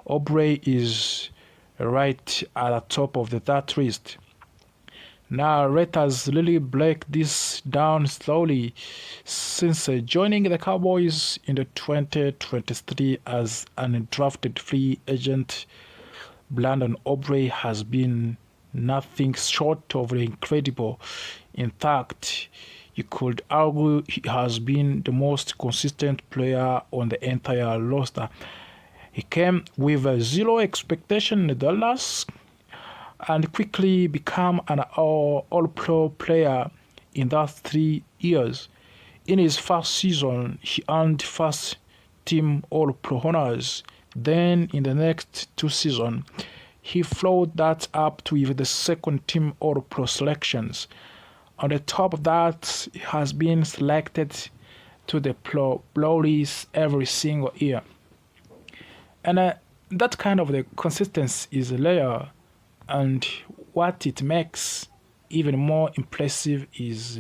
Aubrey is right at the top of that list. Now let us really break this down slowly. Since joining the Cowboys in the 2023 as an undrafted free agent, Brandon Aubrey has been nothing short of incredible. In fact, you could argue he has been the most consistent player on the entire roster. He came with zero expectation in Dallas and quickly became an all-pro player in that 3 years. In his first season, he earned first-team all-pro honors. Then in the next 2 seasons, he followed that up with the second-team all-pro selections. On the top of that, he has been selected to the Pro Bowls every single year. And that kind of the consistency is rare, and what it makes even more impressive is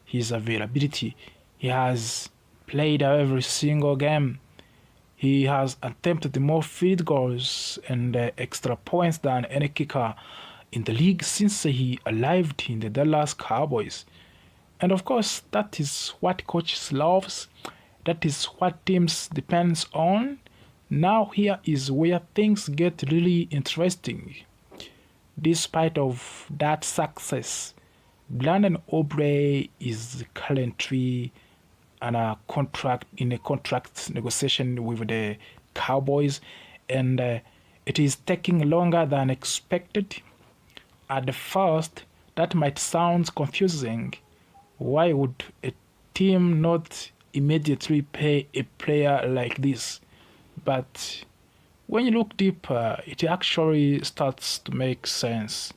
his availability. He has played every single game. He has attempted more field goals and extra points than any kicker in the league since he arrived in the Dallas Cowboys. And of course, that is what coaches loves. That is what teams depends on. Now here is where things get really interesting. Despite of that success, Brandon Aubrey is currently in a contract negotiation with the Cowboys, and it is taking longer than expected. At the first, that might sound confusing. Why would a team not immediately pay a player like this? But when you look deeper, it actually starts to make sense.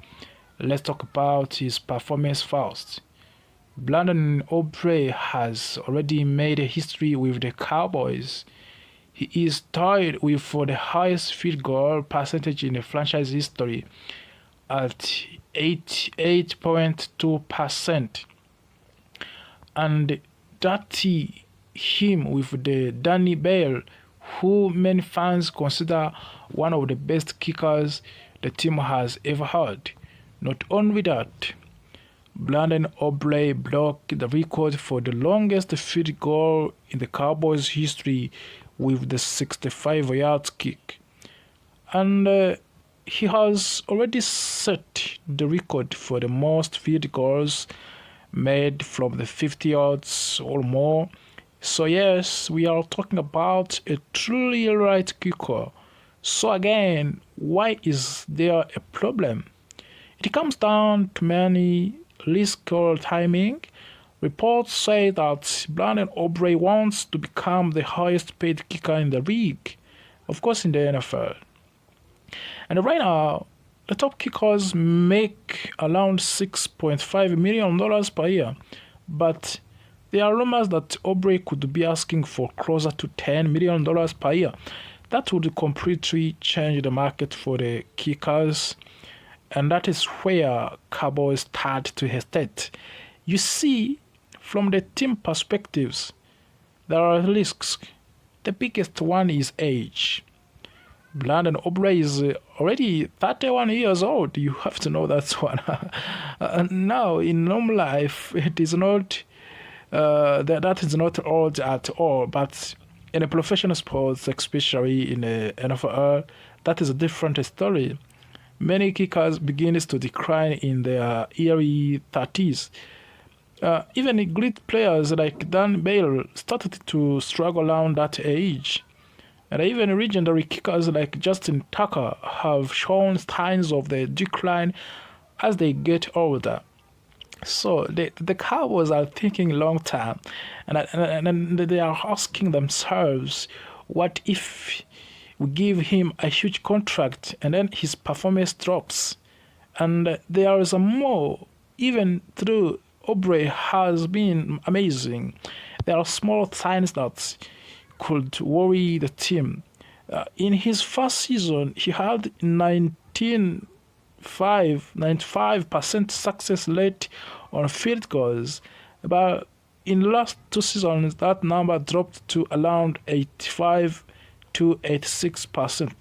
Let's talk about his performance first. Brandon Aubrey has already made a history with the Cowboys. He is tied with for the highest field goal percentage in the franchise history at 88.2%. And that him with the Danny Bale, who many fans consider one of the best kickers the team has ever had. Not only that, Brandon Aubrey broke the record for the longest field goal in the Cowboys' history with the 65-yard kick. And he has already set the record for the most field goals made from the 50 yards or more. So yes, we are talking about a truly right kicker. So again, why is there a problem? It comes down to many risk or timing. Reports say that Brandon Aubrey wants to become the highest paid kicker in the league, of course in the NFL. And right now, the top kickers make around $6.5 million per year, but there are rumors that Aubrey could be asking for closer to $10 million per year. That would completely change the market for the kickers, and that is where Cowboys start to hesitate. You see, from the team perspectives, there are risks. The biggest one is age. Brandon Aubrey is already 31 years old. You have to know that one. Now, in normal life, it is not that is not old at all, but in a professional sports, especially in the NFL, that is a different story. Many kickers begin to decline in their early 30s. Even great players like Dan Bale started to struggle around that age. And even legendary kickers like Justin Tucker have shown signs of the decline as they get older. So the Cowboys are thinking long term, and they are asking themselves, what if we give him a huge contract and then his performance drops? And there is a more, even though Aubrey has been amazing, there are small signs that could worry the team. In his first season, he had 95% success rate on field goals, but in the last 2 seasons, that number dropped to around 85 286%.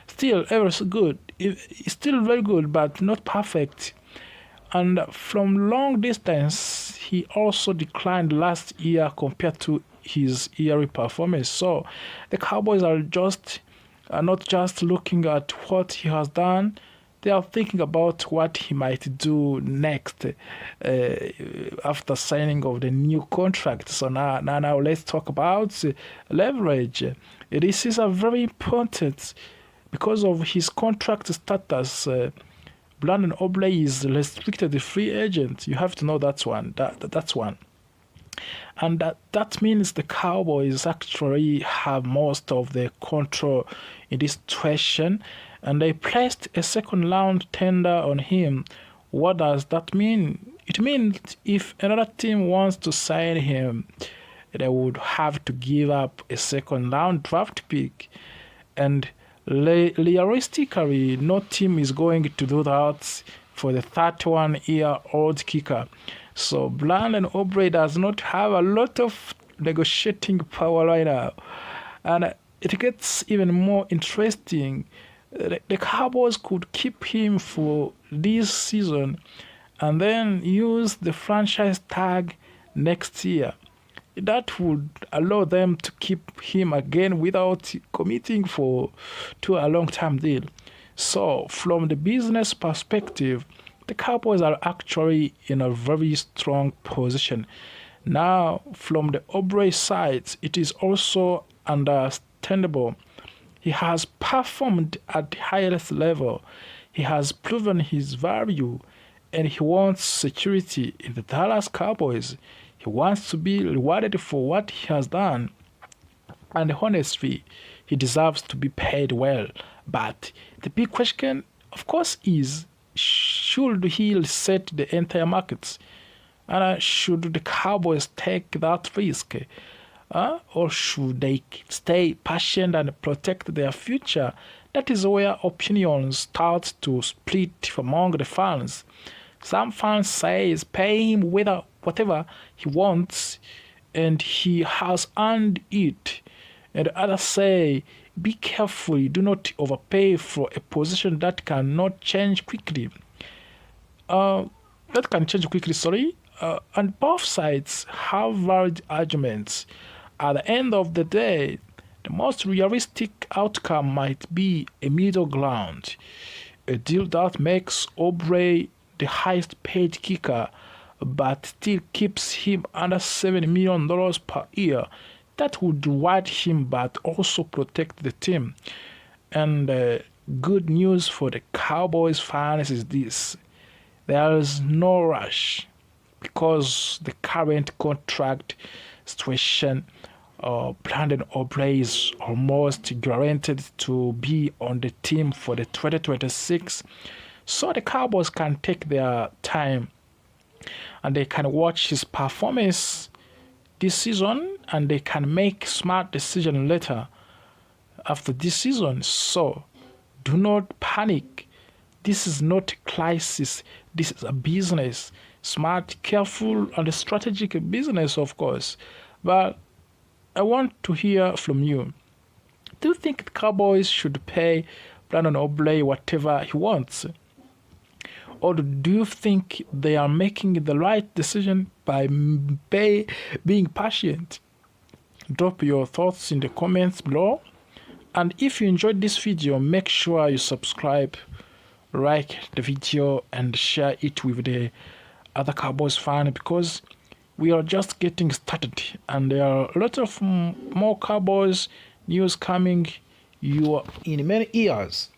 Still, ever so good. It's still very good, but not perfect. And from long distance, he also declined last year compared to his yearly performance. So the Cowboys are not just looking at what he has done, they are thinking about what he might do next after signing of the new contract. So now let's talk about leverage. This is a very important because of his contract status. Brandon Obley is restricted free agent. You have to know that's one. That's one. And that means the Cowboys actually have most of the control in this situation, and they placed a second round tender on him. What does that mean? It means if another team wants to sign him, they would have to give up a second round draft pick, and realistically, no team is going to do that for the 31-year-old kicker. So Brandon Aubrey does not have a lot of negotiating power right now. And it gets even more interesting. The Cowboys could keep him for this season and then use the franchise tag next year. That would allow them to keep him again without committing to a long-term deal. So from the business perspective, the Cowboys are actually in a very strong position. Now, from the Aubrey side, it is also understandable. He has performed at the highest level. He has proven his value, and he wants security in the Dallas Cowboys. He wants to be rewarded for what he has done. And honestly, he deserves to be paid well. But the big question, of course, is should he reset the entire markets? And should the Cowboys take that risk? Or should they stay patient and protect their future? That is where opinions start to split among the fans. Some fans say pay him whatever he wants and he has earned it. And others say be careful, do not overpay for a position that cannot change quickly. And both sides have valid arguments. At the end of the day, the most realistic outcome might be a middle ground, a deal that makes Aubrey the highest paid kicker, but still keeps him under $7 million per year. That would reward him but also protect the team. And good news for the Cowboys fans is this: there is no rush because the current contract situation, Brandon Aubrey is almost guaranteed to be on the team for the 2026. So the Cowboys can take their time and they can watch his performance this season and they can make smart decision later after this season. So do not panic. This is not a crisis. This is a business. Smart, careful, and strategic business, of course. But I want to hear from you. Do you think the Cowboys should pay Brandon Aubrey whatever he wants? Or do you think they are making the right decision by being patient? Drop your thoughts in the comments below. And if you enjoyed this video, make sure you subscribe, like the video, and share it with the other Cowboys fans, because we are just getting started and there are a lot of more Cowboys news coming in many years.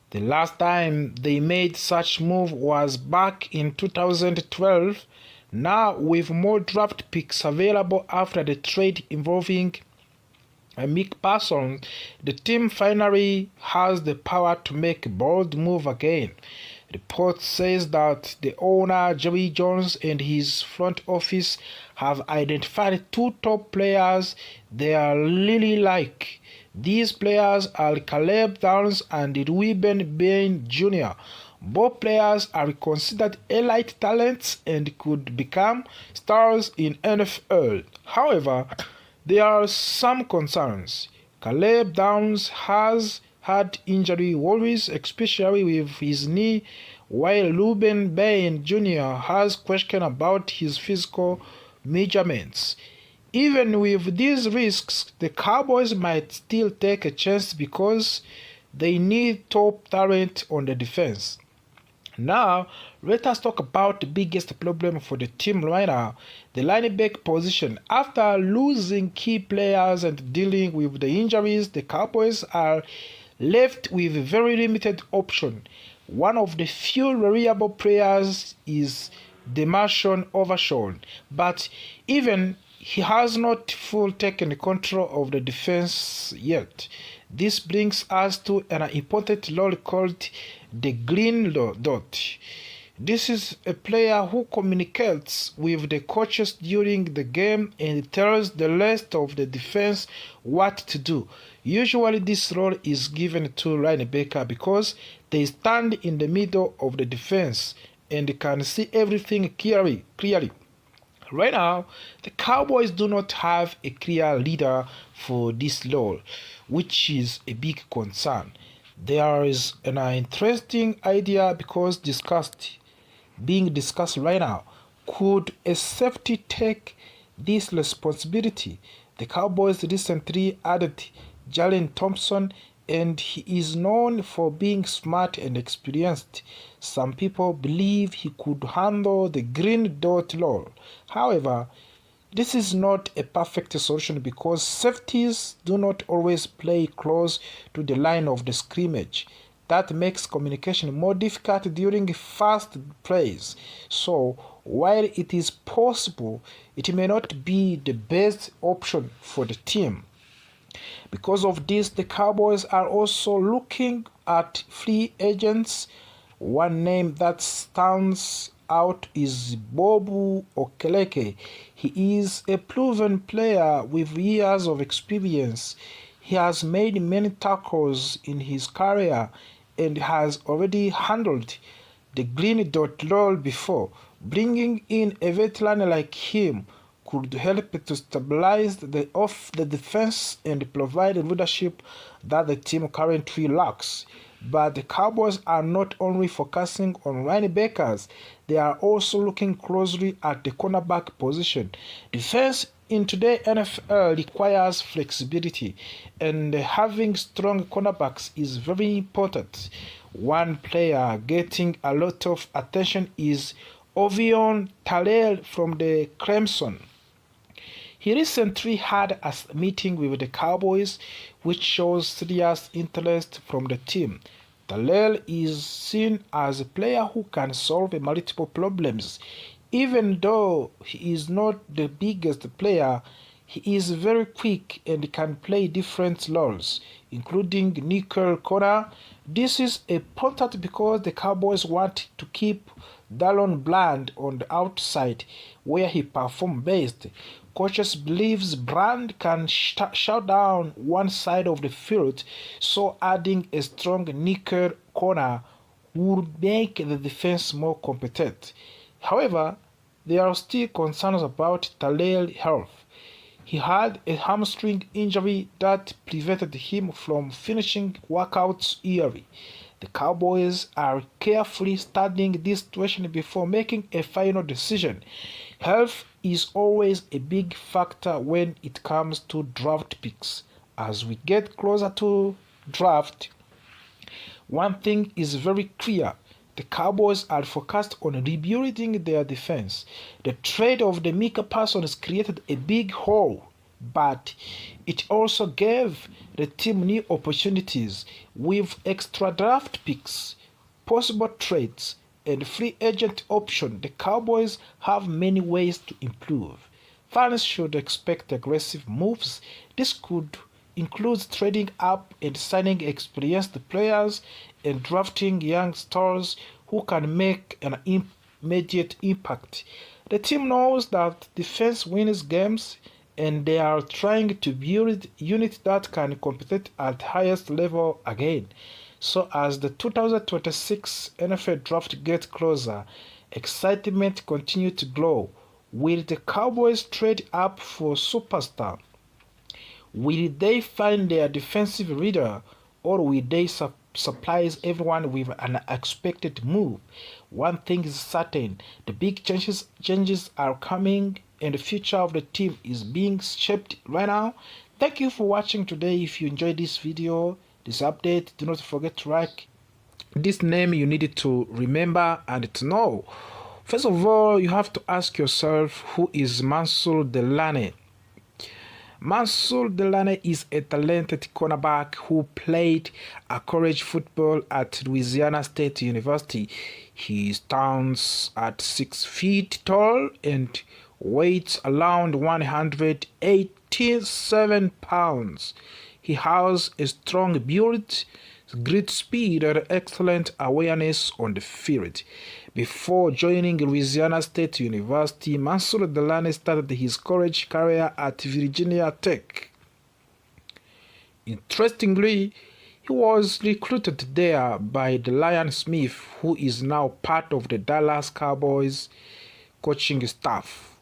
The last time they made such move was back in 2012. Now with more draft picks available after the trade involving Mick Parsons, the team finally has the power to make a bold move again. Report says that the owner Jerry Jones and his front office have identified two top players they are really like. These players are Caleb Downs and Ruben Bain Jr. Both players are considered elite talents and could become stars in NFL. However, there are some concerns. Caleb Downs has had injury worries, especially with his knee, while Ruben Bain Jr. has questions about his physical measurements. Even with these risks, the Cowboys might still take a chance because they need top talent on the defense. Now, let us talk about the biggest problem for the team right now, the linebacker position. After losing key players and dealing with the injuries, the Cowboys are left with very limited option. One of the few reliable players is Demarshon Overshawn, but even he has not full taken control of the defense yet. This brings us to an important role called the green dot. This is a player who communicates with the coaches during the game and tells the rest of the defense what to do. Usually this role is given to linebacker because they stand in the middle of the defense and can see everything clearly. Right now, the Cowboys do not have a clear leader for this role, which is a big concern. There is an interesting idea being discussed right now. Could a safety take this responsibility? The Cowboys recently added Jalen Thompson, and he is known for being smart and experienced. Some people believe he could handle the green dot role. However, this is not a perfect solution because safeties do not always play close to the line of the scrimmage. That makes communication more difficult during fast plays. So, while it is possible, it may not be the best option for the team. Because of this, the Cowboys are also looking at free agents. One name that stands out is Bobu Okeleke. He is a proven player with years of experience. He has made many tackles in his career and has already handled the green dot role before. Bringing in a veteran like him could help to stabilize the defense and provide the leadership that the team currently lacks. But the Cowboys are not only focusing on linebackers, they are also looking closely at the cornerback position. Defense in today's NFL requires flexibility, and having strong cornerbacks is very important. One player getting a lot of attention is Ovion Tallel from the Clemson. He recently had a meeting with the Cowboys, which shows serious interest from the team. Tallel is seen as a player who can solve multiple problems. Even though he is not the biggest player, he is very quick and can play different roles, including nickel corner. This is important because the Cowboys want to keep Dallon Bland on the outside, where he performs best. Coaches believes Brand can shut down one side of the field, so adding a strong nickel corner would make the defense more competent. However, there are still concerns about Tallel's health. He had a hamstring injury that prevented him from finishing workouts early. The Cowboys are carefully studying this situation before making a final decision. Health is always a big factor when it comes to draft picks. As we get closer to draft, one thing is very clear. The Cowboys are focused on rebuilding their defense. The trade of the Micah Parsons created a big hole, but it also gave the team new opportunities. With extra draft picks, possible trades, and free agent option, the Cowboys have many ways to improve. Fans should expect aggressive moves. This could include trading up and signing experienced players and drafting young stars who can make an immediate impact. The team knows that defense wins games, and they are trying to build units that can compete at highest level again. So as the 2026 NFL draft gets closer, excitement continues to grow. Will the Cowboys trade up for superstar? Will they find their defensive leader, or will they surprise everyone with an unexpected move? One thing is certain, the big changes are coming and the future of the team is being shaped right now. Thank you for watching today. If you enjoyed this video, this update, do not forget to like this name you needed to remember and to know. First of all, you have to ask yourself, who is Mansour Delane? Mansour Delane is a talented cornerback who played a college football at Louisiana State University. He stands at 6 feet tall and weighs around 187 pounds. He has a strong build, great speed, and excellent awareness on the field. Before joining Louisiana State University, Mansour Delane started his college career at Virginia Tech. Interestingly, he was recruited there by the Lion Smith, who is now part of the Dallas Cowboys coaching staff.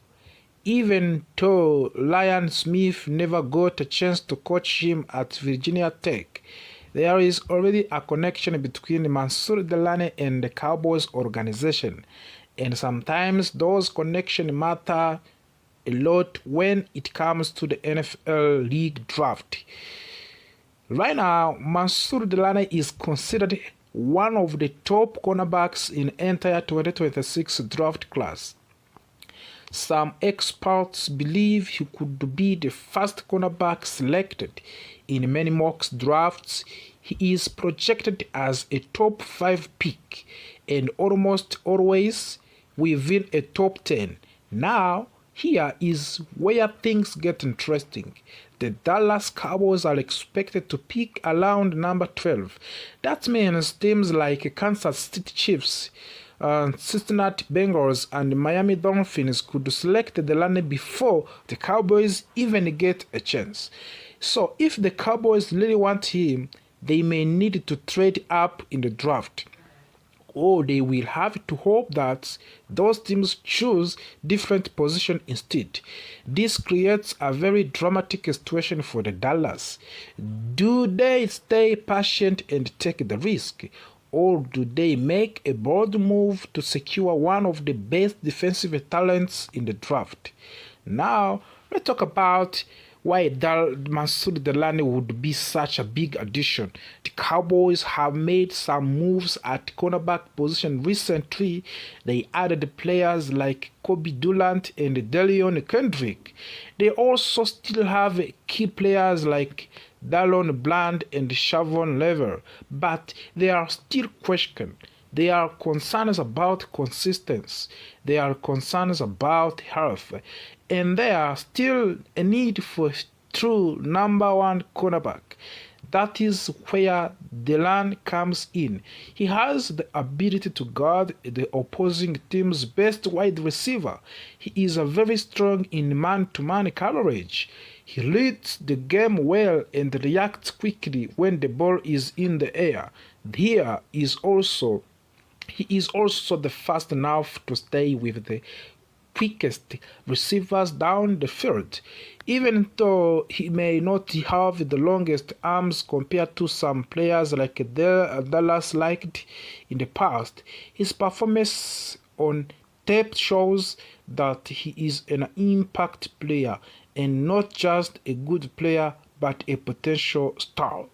Even though Lion Smith never got a chance to coach him at Virginia Tech, there is already a connection between Mansour Delane and the Cowboys organization, and sometimes those connections matter a lot when it comes to the NFL league draft. Right now, Mansour Delane is considered one of the top cornerbacks in the entire 2026 draft class. Some experts believe he could be the first cornerback selected in many mock drafts. He is projected as a top 5 pick and almost always within a top 10. Now, here is where things get interesting. The Dallas Cowboys are expected to pick around number 12. That means teams like Kansas City Chiefs, Cincinnati Bengals, and Miami Dolphins could select Delane before the Cowboys even get a chance. So if the Cowboys really want him, they may need to trade up in the draft, or they will have to hope that those teams choose different position instead. This creates a very dramatic situation for the Dallas. Do they stay patient and take the risk, or do they make a bold move to secure one of the best defensive talents in the draft? Now, let's talk about why Mansour Delane would be such a big addition. The Cowboys have made some moves at cornerback position recently. They added players like Kobe Durant and Delion Kendrick. They also still have key players like Dallon Bland and Shavon Lever, but they are still questioned. There are concerns about consistency. There are concerns about health. And there are still a need for a true number 1 cornerback. That is where Delane comes in. He has the ability to guard the opposing team's best wide receiver. He is very strong in man-to-man coverage. He reads the game well and reacts quickly when the ball is in the air. He is also the fast enough to stay with the quickest receivers down the field. Even though he may not have the longest arms compared to some players like Dallas liked in the past, his performance on tape shows that he is an impact player and not just a good player but a potential star.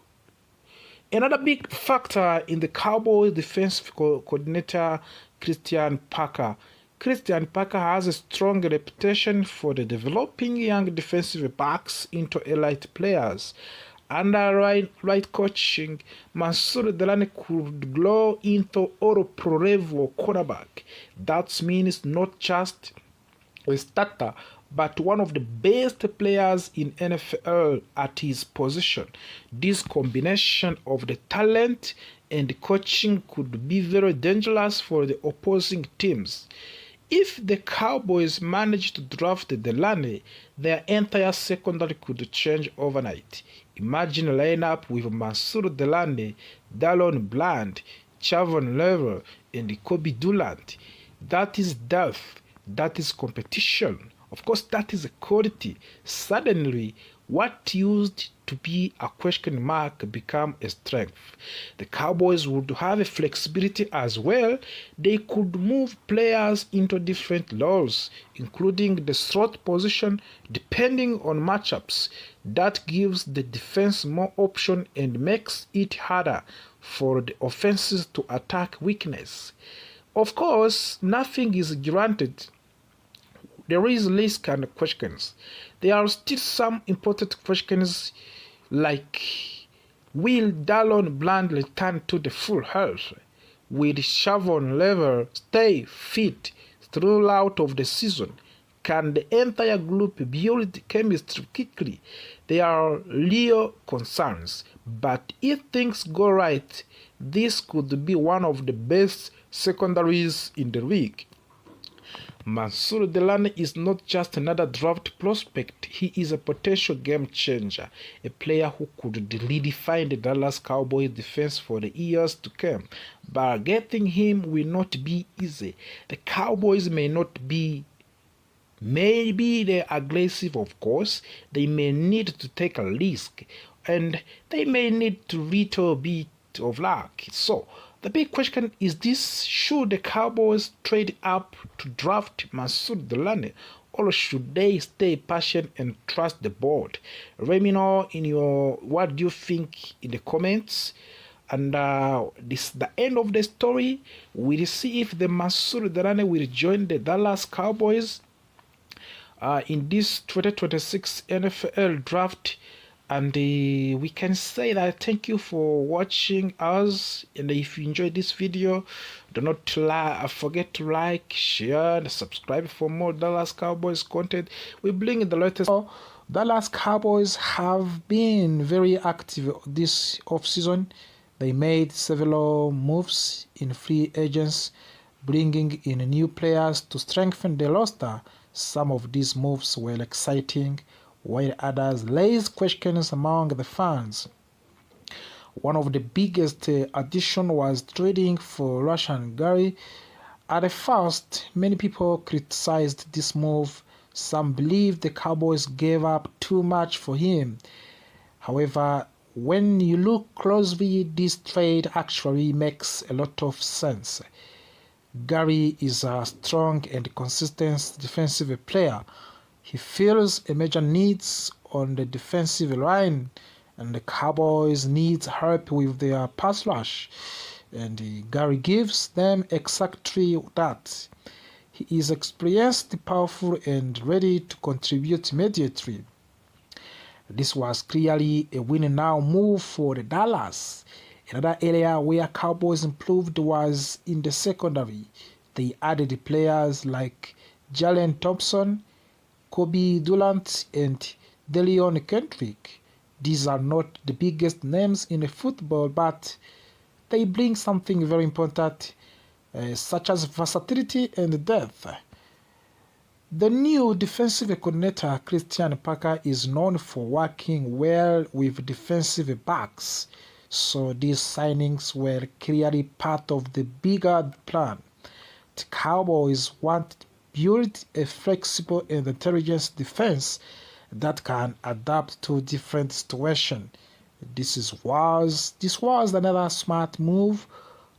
Another big factor in the Cowboys defensive coordinator, Christian Parker. Christian Parker has a strong reputation for developing young defensive backs into elite players. Under right coaching, Mansour Delane could grow into all-pro level cornerback. That means not just a starter, but one of the best players in NFL at his position. This combination of the talent and coaching could be very dangerous for the opposing teams. If the Cowboys manage to draft Delane, their entire secondary could change overnight. Imagine a lineup with Mansour Delane, Dallon Bland, Shavon Lever, and Kobe Durant. That is depth. That is competition. Of course, that is quality. Suddenly, What used to be a question mark become a strength. The Cowboys would have a flexibility as well. They could move players into different roles, including the slot position, depending on matchups. That gives the defense more option and makes it harder for the offenses to attack weakness. Of course, nothing is granted. There is risk and questions. There are still some important questions like, will Dallon Bland return to the full health? Will Shavon Lever stay fit throughout of the season? Can the entire group build chemistry quickly? There are real concerns, but if things go right, this could be one of the best secondaries in the league. Mansour Delane is not just another draft prospect, he is a potential game changer, a player who could redefine the Dallas Cowboys defense for the years to come. But getting him will not be easy. The Cowboys may not be Maybe they're aggressive, of course. They may need to take a risk, and they may need to little bit of luck. So the big question is this: should the Cowboys trade up to draft Mansour Delane, or should they stay patient and trust the board? Let me know in your what do you think in the comments. And this is the end of the story. We'll see if the Mansour Delane will join the Dallas Cowboys in this 2026 NFL draft. And we can say that thank you for watching us, and if you enjoyed this video, do not forget to like, share, and subscribe for more Dallas Cowboys content. We bring the latest. Dallas Cowboys have been very active this offseason. They made several moves in free agents, bringing in new players to strengthen the roster. Some of these moves were exciting, while others raised questions among the fans. One of the biggest additions was trading for Rashan Gary. At first, many people criticized this move. Some believed the Cowboys gave up too much for him. However, when you look closely, this trade actually makes a lot of sense. Gary is a strong and consistent defensive player. He fills a major needs on the defensive line, and the Cowboys need help with their pass rush, and Gary gives them exactly that. He is experienced, powerful, and ready to contribute immediately. This was clearly a win-now move for the Dallas. Another area where Cowboys improved was in the secondary. They added players like Jalen Thompson, Kobe Durant, and Delion Kendrick. These are not the biggest names in football, but they bring something very important, such as versatility and depth. The new defensive coordinator, Christian Parker, is known for working well with defensive backs, so these signings were clearly part of the bigger plan. The Cowboys want to build a flexible and intelligent defense that can adapt to different situations. This was another smart move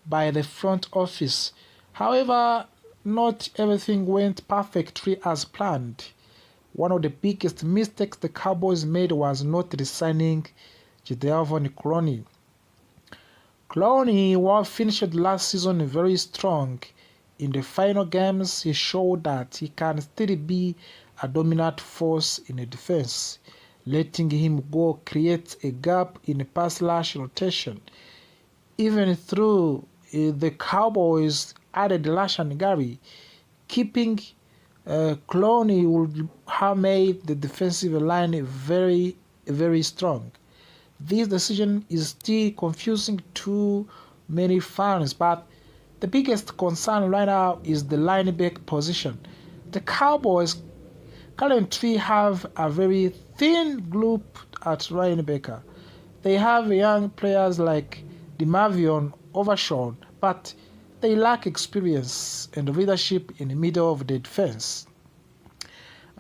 by the front office. However, not everything went perfectly as planned. One of the biggest mistakes the Cowboys made was not re-signing Jadeveon Clowney. Clowney finished last season very strong. In the final games, he showed that he can still be a dominant force in the defense. Letting him go creates a gap in the pass rush rotation. Even through the Cowboys added Rashan Gary, keeping Clowney would have made the defensive line very, very strong. This decision is still confusing to many fans, but the biggest concern right now is the linebacker position. The Cowboys currently have a very thin group at linebacker. They have young players like DeMarvion Overshawn, but they lack experience and leadership in the middle of the defense.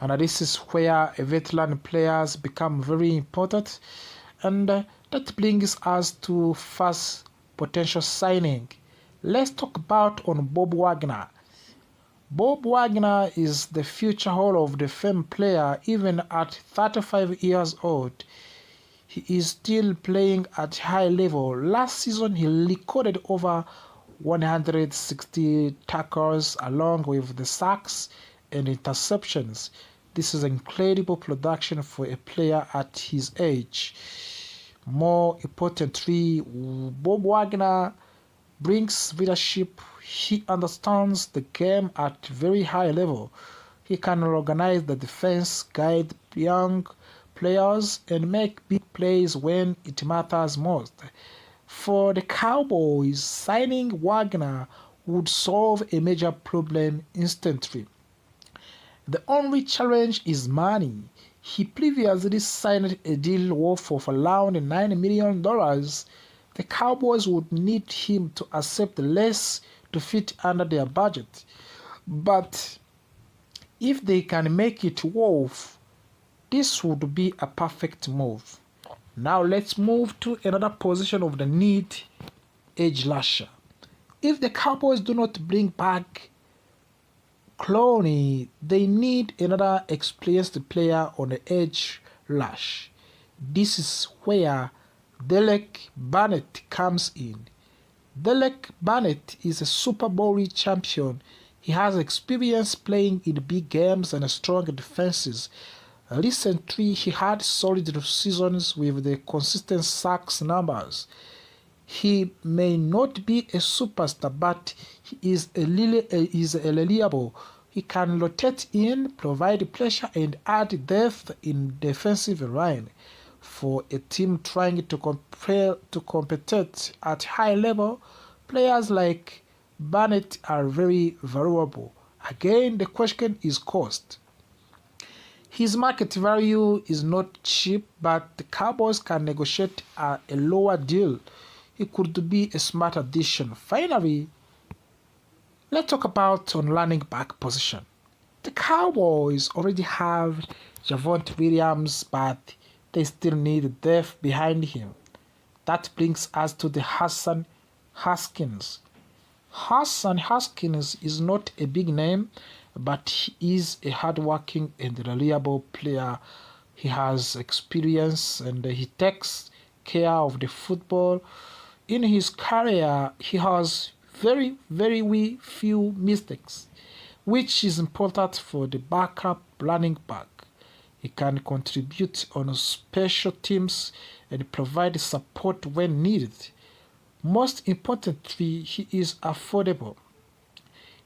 And this is where veteran players become very important. And that brings us to first potential signing. Let's talk about on Bob Wagner. Bob Wagner is the future Hall of the Fame player. Even at 35 years old, he is still playing at high level. Last season, he recorded over 160 tackles along with the sacks and interceptions. This is incredible production for a player at his age. More importantly, Bob Wagner brings leadership. He understands the game at very high level. He can organize the defense, guide young players, and make big plays when it matters most. For the Cowboys, signing Wagner would solve a major problem instantly. The only challenge is money. He previously signed a deal worth of around $9 million. The Cowboys would need him to accept less to fit under their budget. But if they can make it worth, this would be a perfect move. Now let's move to another position of the need, edge rusher. If the Cowboys do not bring back Clowney, they need another experienced player on the edge rush. This is where Derek Barnett comes in. Derek Barnett is a Super Bowl champion. He has experience playing in big games and strong defenses. Recently, he had solid seasons with the consistent sacks numbers. He may not be a superstar, but he is reliable. He can rotate in, provide pressure, and add depth in defensive line. For a team trying to compete at high level, players like Barnett are very valuable. Again, the question is cost. His market value is not cheap, but the Cowboys can negotiate a lower deal. He could be a smart addition. Finally, let's talk on running back position. The Cowboys already have Javonte Williams, but they still need depth behind him. That brings us to the Hassan Haskins. Hassan Haskins is not a big name, but he is a hardworking and reliable player. He has experience and he takes care of the football. In his career, he has very few mistakes, which is important for the backup running back. He can contribute on special teams and provide support when needed. Most importantly, he is affordable.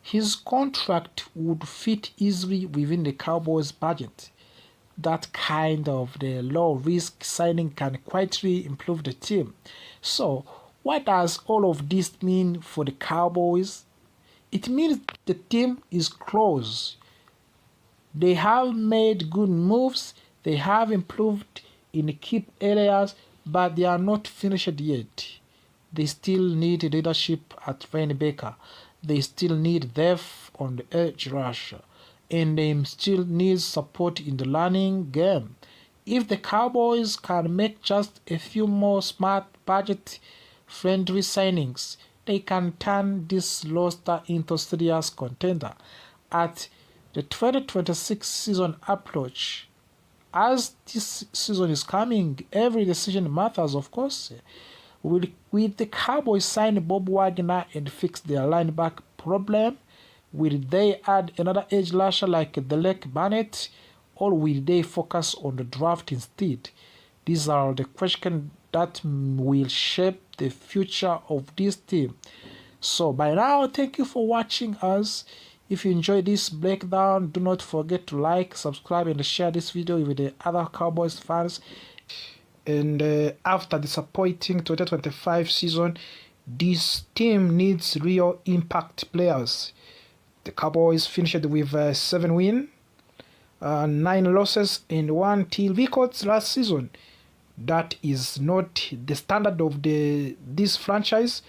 His contract would fit easily within the Cowboys' budget. That kind of the low-risk signing can quietly improve the team. So, what does all of this mean for the Cowboys? It means the team is close. They have made good moves, they have improved in key areas, but they are not finished yet. They still need leadership at linebacker. They still need depth on the edge rush, and they still need support in the running game. If the Cowboys can make just a few more smart budget-friendly signings, they can turn this roster into a serious contender. At the 2026 season approach, as this season is coming, every decision matters, of course. Will the Cowboys sign Bob Wagner and fix their linebacker problem? Will they add another edge rusher like Derek Barnett, or will they focus on the draft instead? These are the questions that will shape the future of this team. So by now, thank you for watching us. If you enjoyed this breakdown, do not forget to like, subscribe, and share this video with the other Cowboys fans. And after the disappointing 2025 season, this team needs real impact players. The Cowboys finished with 7 wins, 9 losses, and 1 team records last season. That is not the standard of this franchise.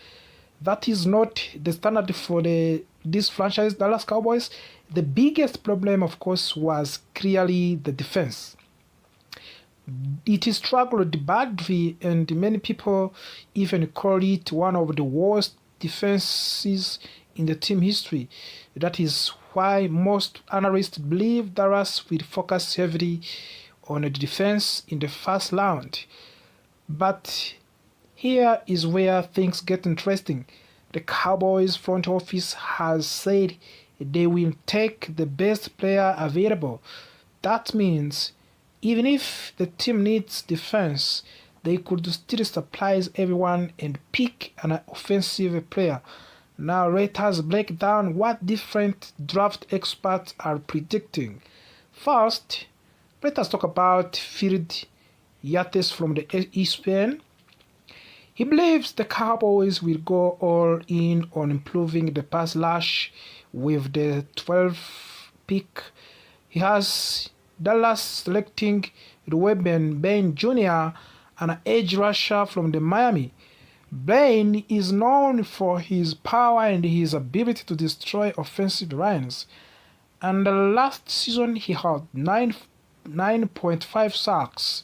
That is not the standard for the this franchise, Dallas Cowboys, the biggest problem, of course, was clearly the defense. It struggled badly, and many people even call it one of the worst defenses in the team history. That is why most analysts believe Dallas will focus heavily on the defense in the first round. But here is where things get interesting. The Cowboys front office has said they will take the best player available. That means even if the team needs defense, they could still surprise everyone and pick an offensive player. Now let us break down what different draft experts are predicting. First, let us talk about Phil Yates from the ESPN. He believes the Cowboys will go all in on improving the pass rush with the 12th pick. He has Dallas selecting Rueben Bain Jr., an edge rusher from the Miami. Bain is known for his power and his ability to destroy offensive lines. And last season he had 9.5 sacks,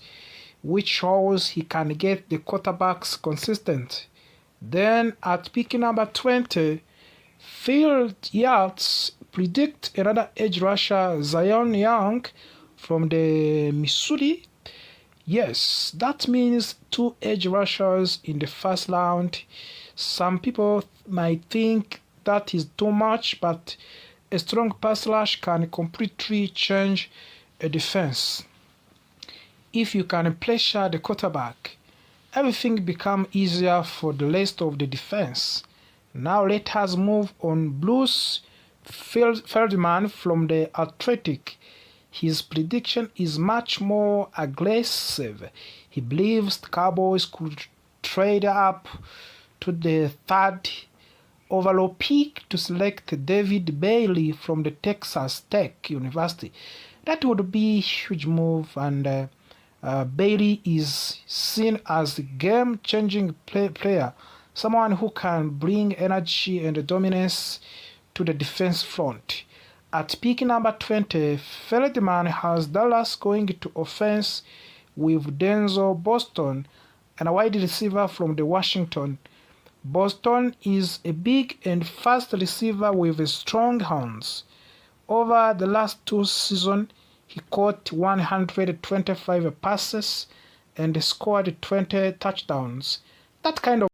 which shows he can get the quarterbacks consistent. Then at pick number 20, Phil Yates predict another edge rusher, Zion Young, from the Missouri. Yes, that means 2 edge rushers in the first round. Some people might think that is too much, but a strong pass rush can completely change a defense. If you can pressure the quarterback, everything becomes easier for the rest of the defense. Now let us move on. Bruce Feldman from the Athletic. His prediction is much more aggressive. He believes the Cowboys could trade up to the 3rd overall pick to select David Bailey from the Texas Tech University. That would be a huge move, and Bailey is seen as a game-changing player, someone who can bring energy and dominance to the defense front. At pick number 20, Feldman has Dallas going to offense with Denzel Boston and a wide receiver from the Washington. Boston is a big and fast receiver with strong hands. Over the last 2 seasons, he caught 125 passes and scored 20 touchdowns. That kind of